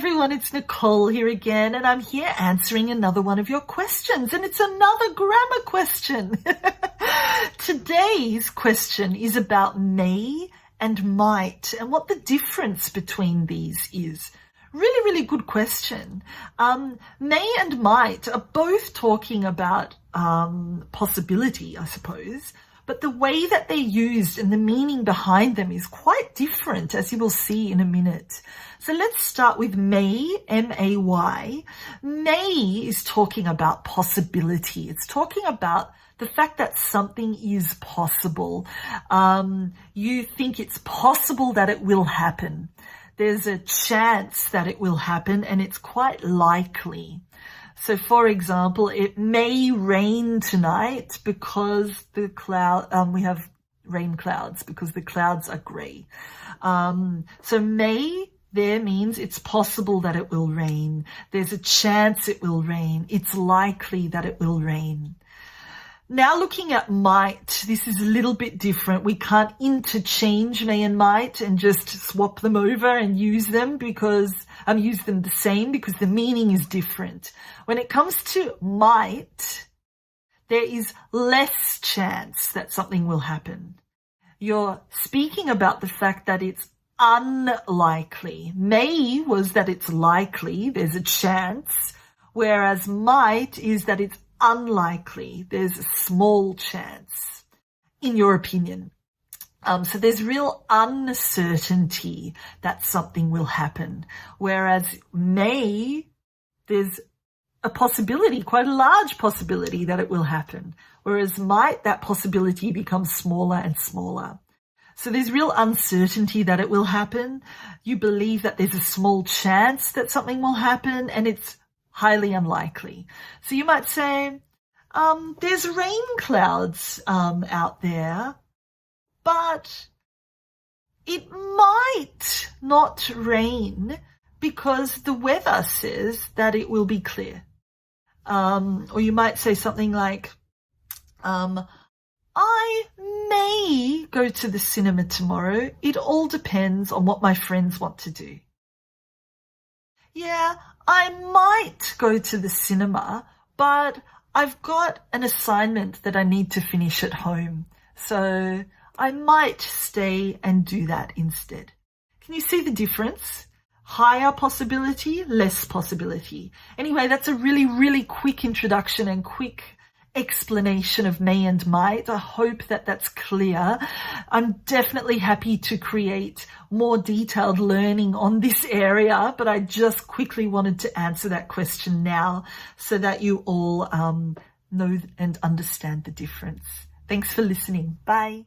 everyone, it's Nicole here again, and I'm here answering another one of your questions, and it's another grammar question. Today's question is about may and might and what the difference between these is. Really, really good question. May and might are both talking about possibility, I suppose, but the way that they're used and the meaning behind them is quite different, as you will see in a minute. So let's start with may, M-A-Y. May is talking about possibility. It's talking about the fact that something is possible. You think it's possible that it will happen. There's a chance that it will happen, and it's quite likely. So, for example, it may rain tonight because we have rain clouds because the clouds are grey. So may there means it's possible that it will rain. There's a chance it will rain. It's likely that it will rain. Now looking at might, this is a little bit different. We can't interchange may and might and just swap them over and use them use them the same because the meaning is different. When it comes to might, there is less chance that something will happen. You're speaking about the fact that it's unlikely. May was that it's likely, there's a chance, whereas might is that it's unlikely, there's a small chance, in your opinion. So there's real uncertainty that something will happen, whereas may, there's a possibility, quite a large possibility that it will happen, whereas might, that possibility becomes smaller and smaller. So there's real uncertainty that it will happen. You believe that there's a small chance that something will happen, and it's highly unlikely. So you might say, there's rain clouds out there, but it might not rain because the weather says that it will be clear. Or you might say something like, I may go to the cinema tomorrow. It all depends on what my friends want to do. Yeah, I might go to the cinema, but I've got an assignment that I need to finish at home. So I might stay and do that instead. Can you see the difference? Higher possibility, less possibility. Anyway, that's a really, really quick introduction and quick explanation of may and might. I hope that that's clear. I'm definitely happy to create more detailed learning on this area, but I just quickly wanted to answer that question now so that you all know and understand the difference. Thanks for listening. Bye.